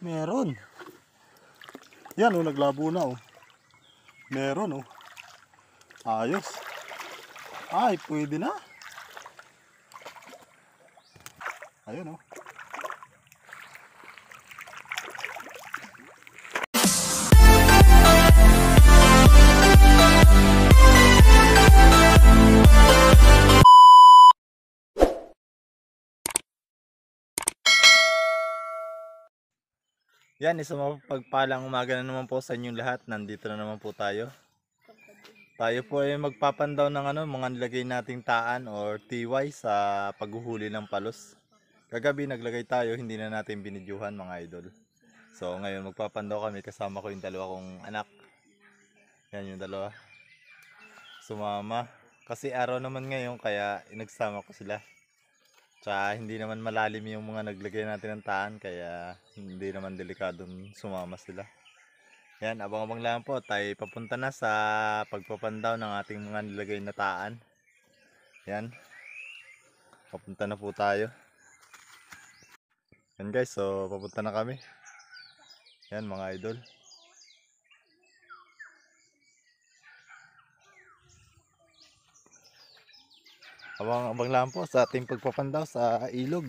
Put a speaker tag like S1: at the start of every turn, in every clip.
S1: Meron. Yan oh, naglabo na oh. Meron oh. Ayos. Ay, pwede na. Ayun oh. Yan, isang mapagpalang umaga na naman po sa inyong lahat. Nandito na naman po tayo. Tayo po ay magpapandaw ng mga nilagay nating taan or TY sa paghuhuli ng palos. Kagabi naglagay tayo, hindi na natin binidyuhan mga idol. So ngayon magpapandaw kami, kasama ko yung dalawa kong anak. Yan yung dalawa. Sumama. Kasi araw naman ngayon kaya inagsama ko sila. Tsaka hindi naman malalim yung mga naglagay natin ng taan kaya hindi naman delikadong sumama sila. Yan, abang-abang lang po, tayo papunta na sa pagpapandaw ng ating mga nilagay na taan. Yan, papunta na po tayo. Yan guys, so papunta na kami. Yan mga idol. Abang-abang lang po sa ating pagpapandaw sa ilog.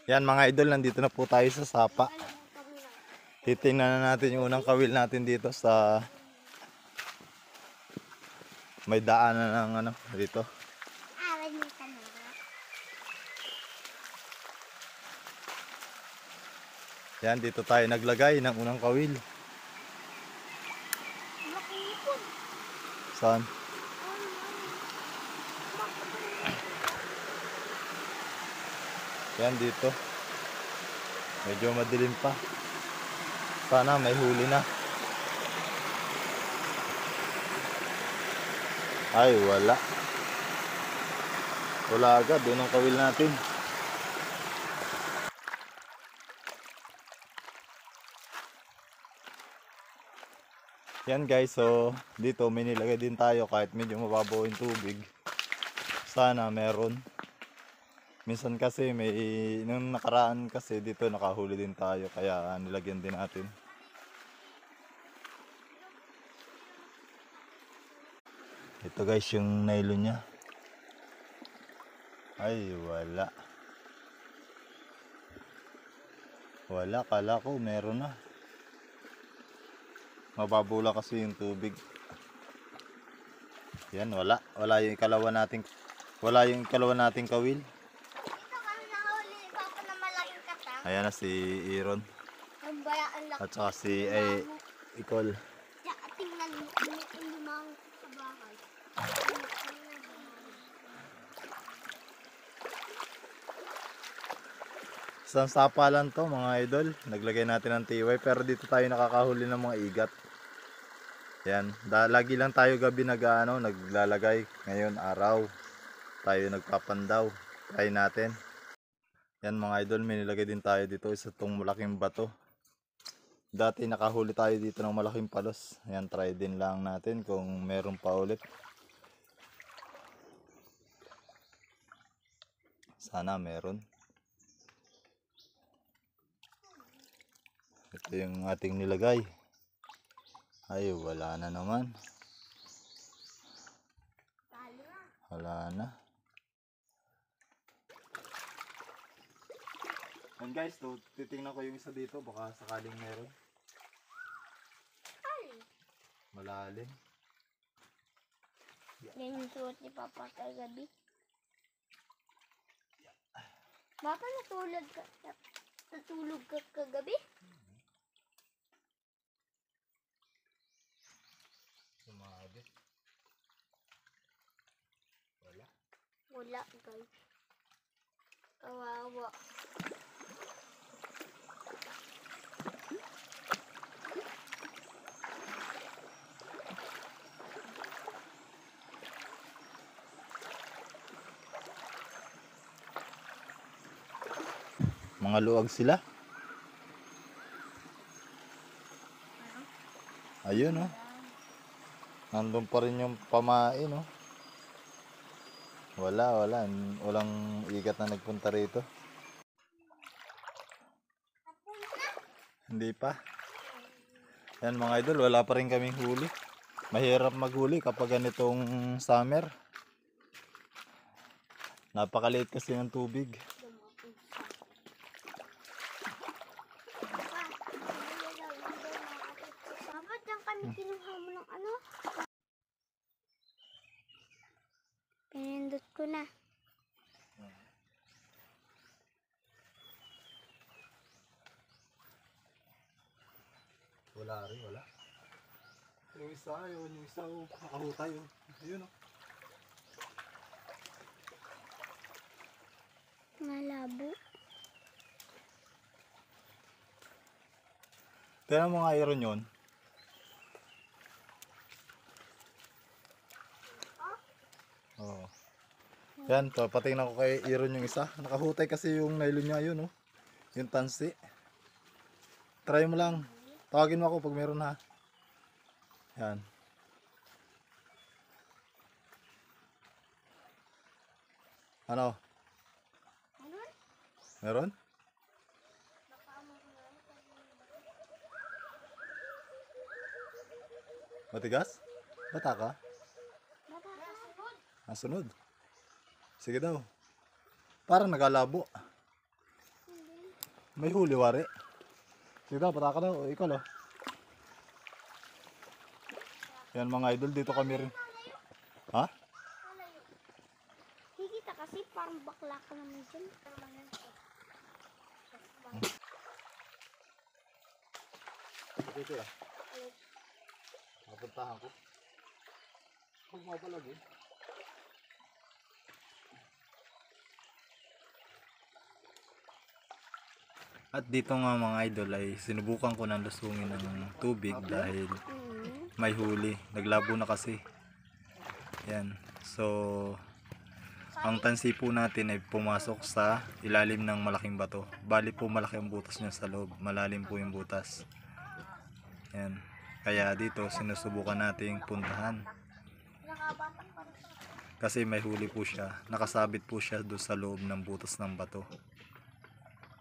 S1: Yan mga idol, nandito na po tayo sa sapa. Titingnan na natin yung unang kawil natin dito sa may daanan ng dito. Yan, dito tayo naglagay ng unang kawil. Saan? Yan dito. Medyo madilim pa. Sana may huli na. Ay, wala. Wala agad. Doon ang kawil natin. Yan guys, so dito may nilagay din tayo kahit medyo mababaw yung tubig. Sana meron. Minsan kasi nung nakaraan kasi dito nakahuli din tayo kaya nilagyan din natin. Ito guys yung nylon niya. Ay wala. Wala, kala ko meron na. Mababula kasi yung tubig. Yan, wala. Wala yung ikalawa nating kawil. Ayan na si Iron. At saka si Icol.
S2: Tingnan mo, limang sa bahay.
S1: Isang sapa lang to mga idol. Naglagay natin ng TY pero dito tayo nakakahuli ng mga igat. Yan, lagi lang tayo gabi naglalagay. Ngayon araw tayo nagpapandaw. Try natin. Yan mga idol, may nilagay din tayo dito isa tong malaking bato. Dati nakahuli tayo dito ng malaking palos. Yan, try din lang natin kung meron pa ulit. Sana meron. Ito yung ating nilagay. Ay, wala na naman. Wala na. And guys, titingnan ko yung isa dito. Baka sakaling meron. Malalim.
S2: Yan yung suot ni Papa kagabi. Papa, natulog ka kagabi?
S1: Sumabit. Wala.
S2: Wala guys. Kawawa.
S1: Mga luwag sila. Ayun oh. Nandun pa rin yung pamain oh. Walang igat na nagpunta rito. Hindi pa. Yan mga idol, wala pa rin kaming huli. Mahirap maghuli kapag ganitong summer. Napakaliit kasi ng tubig.
S2: Dapat yan kami kinuha mo ng ano? Pinindot ko na.
S1: Wala rin, wala. Yung isa, yung isa, kakahutay. Ayun o.
S2: Malabo.
S1: Tignan mo nga iron yun. Oo. Yan, patingnan ko kay Iron yung isa. Nakahutay kasi yung nylon niya yun, oh. Yung tansi. Try mo lang. Tawagin mo ako pag meron ha. Yan. Ano? Meron? Matigas? Bata ka? Nasunod. Sige daw. Parang nagalabo. May huli wari. Sige daw, bata ka daw. Ikaw lo. Yan mga idol, dito kami rin. Ha?
S2: Higita kasi parang bakla ka naman dyan.
S1: Dito ya. Napuntahan ko. Huwag mabalag eh. At dito nga mga idol ay sinubukan ko ng lusungin ng tubig dahil may huli. Naglabo na kasi. Yan. So, ang tansi po natin ay pumasok sa ilalim ng malaking bato. Bali po malaki ang butas niya sa loob. Malalim po yung butas. Yan. Kaya dito sinusubukan nating puntahan. Kasi may huli po siya. Nakasabit po siya doon sa loob ng butas ng bato.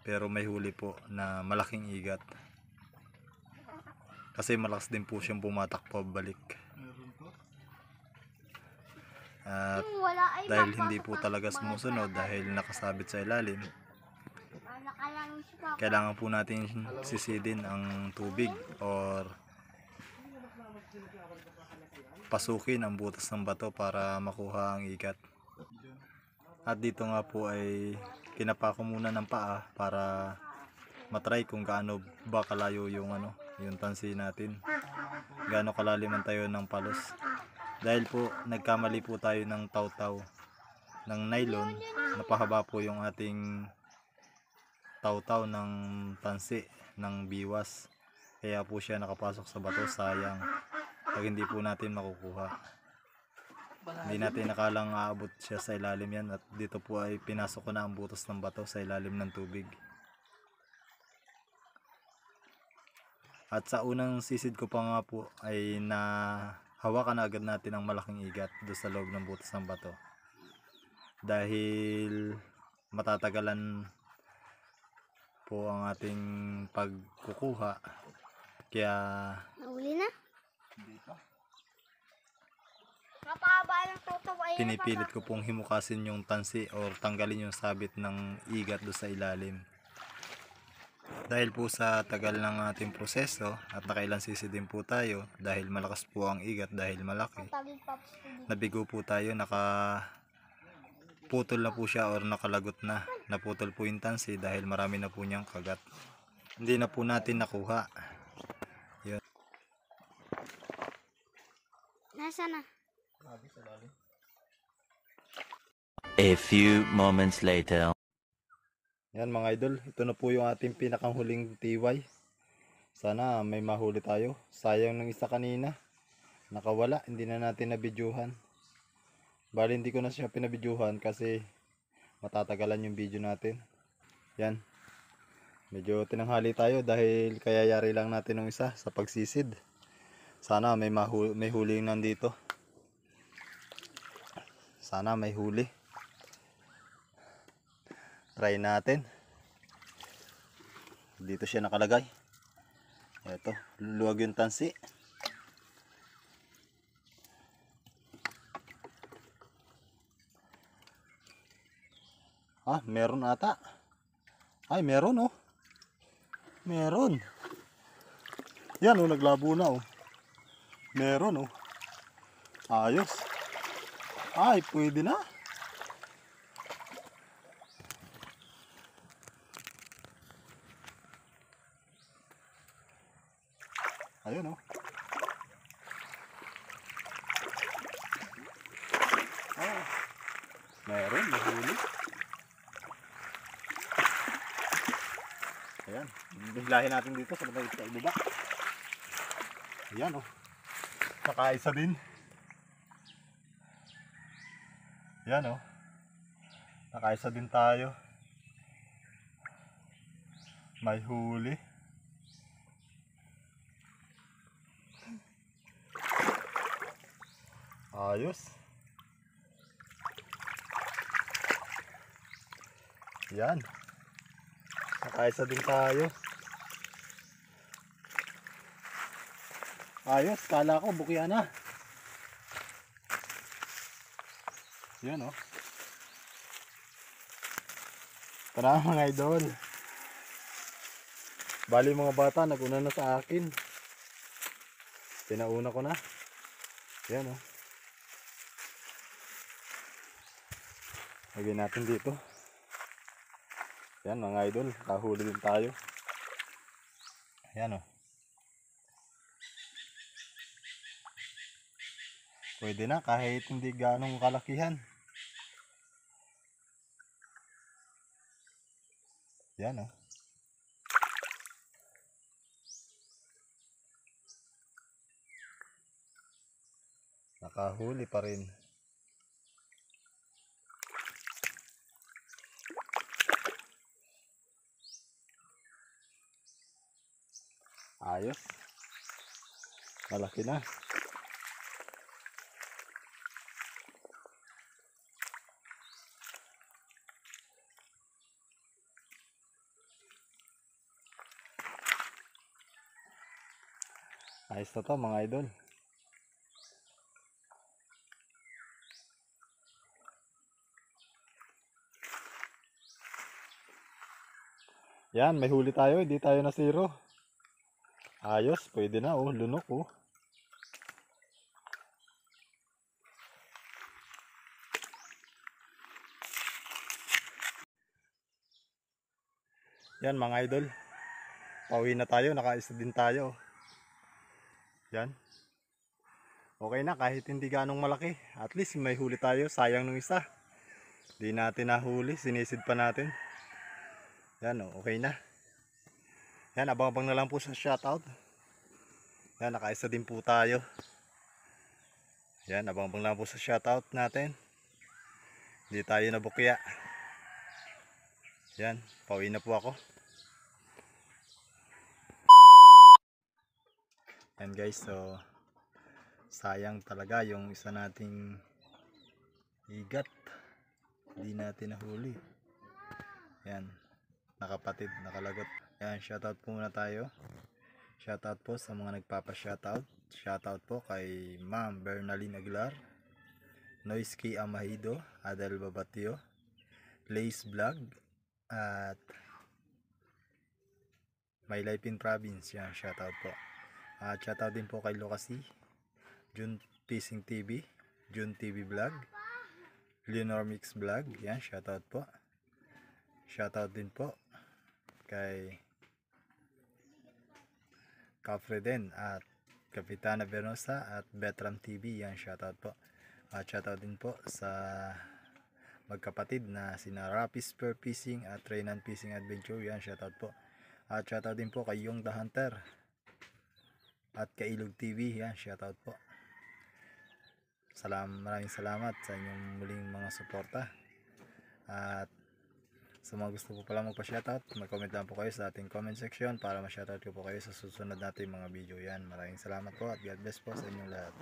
S1: Pero may huli po na malaking igat. Kasi malakas din po siyang pumatak pabalik. At dahil hindi po talaga sumusunod dahil nakasabit sa ilalim, kailangan po natin sisidin ang tubig or pasukin ang butas ng bato para makuha ang igat. At dito nga po ay kinapa ko muna ng paa para matry kung gaano ba kalayo yung yung tansi natin. Gaano kalalim ang tayo ng palos. Dahil po nagkamali po tayo ng taw-taw ng nylon, napahaba po yung ating taw-taw ng tansi ng biwas. Kaya po siya nakapasok sa bato, sayang. Pag hindi po natin makukuha. Hindi natin nakalang aabot siya sa ilalim yan at dito po ay pinasok ko na ang butas ng bato sa ilalim ng tubig. At sa unang sisid ko pa nga po ay hawakan agad natin ang malaking igat doon sa loob ng butas ng bato. Dahil matatagalan po ang ating pagkukuha. Kaya
S2: Nahuli na?
S1: dito.
S2: Napahaba ng tuto ay
S1: Pinipilit ko pong himukasin yung tansi or tanggalin yung sabit ng igat do sa ilalim. Dahil po sa tagal ng ating proseso at nakailang sisi din po tayo dahil malakas po ang igat dahil malaki. Nabigo po tayo, nakaputol na po siya or nakalagot na. Naputol po yung tansi dahil marami na po niyang kagat. Hindi na po natin nakuha. Yun.
S2: Nasa na?
S3: A few moments later.
S1: Yan mga idol, ito na po yung ating pinakanghuling TY. Sana may mahuli tayo. Sayang ng isa kanina. Nakawala, hindi na natin nabidyuhan. Bali hindi ko na siya pinabidyuhan kasi matatagalan yung video natin. Yan. Medyo tinanghali tayo dahil kaya yari lang natin ng isa sa pagsisid. Sana may huli nandito. Sana may huli. Try natin. Dito siya nakalagay. Ito, luluwag yung tansi. Meron ata. Ay, meron oh. Meron. Yan oh, naglabo na oh. Meron oh. Ayos. Ay, pwede na. Ayun oh. Ah, meron, nahuli. Ayan, biglahin natin dito sa ibaba. Ayan oh. Nakaisa din. Ayan oh. Nakaisa din tayo. May huli. Ayos. Yan. Nakaisa din tayo. Ayos. Kala ko bukian na. Yan oh. Tara mga idol. Bali mga bata, naguna na sa akin. Pinauna ko na. Yan oh. Lagyan natin dito. Yan mga idol, kahuli din tayo. Ayan oh. Pwede na kahit hindi ganong kalakihan. Yan oh. Nakahuli pa rin. Ayos. Malaki na. Ayos na to mga idol. Yan, may huli tayo, hindi tayo na zero. Ayos, pwede na oh, lunok oh. Yan mga idol. Pauwi na tayo, nakaisa din tayo. Yan. Okay na kahit hindi ganong malaki. At least may huli tayo, sayang nung isa. Di natin nahuli, sinisid pa natin. Yan oh, okay na. Yan, abang-abang na lang po sa shoutout. Yan, nakaisa din po tayo. Yan, abang-abang lang po sa shoutout natin. Hindi tayo nabukya. Yan, pauwi na po ako. Yan guys, so sayang talaga yung isa nating igat. Hindi natin nahuli. Yan, nakapatid, nakalagot. Yan, shoutout po muna tayo. Shoutout po sa mga nagpapa-shoutout. Shoutout po kay Ma'am Bernaline Aguilar, Noisky Amahido, Adel Babatio, Lace Vlog, at My Life in Province. Yan, shoutout po. At shoutout din po kay Lucasi, June Fishing TV, June TV Vlog, Leonor Mix Vlog. Yan, shoutout po. Shoutout din po kay Kafreden at Kapitana Venosa at Betram TV. Yan, shoutout po. At shoutout din po sa magkapatid na sina Rapis Per Fishing at Reynan Fishing Adventure. Yan, shoutout po. At shoutout din po kay Yung the Hunter at kay Ilog TV. Yan, shoutout po. Maraming salamat sa inyong muling mga suporta. At sa mga gusto po pala magpa-shoutout, mag-comment lang po kayo sa ating comment section para ma-shoutout ko po kayo sa susunod natin mga video. Yan, maraming salamat po at God bless po sa inyong lahat.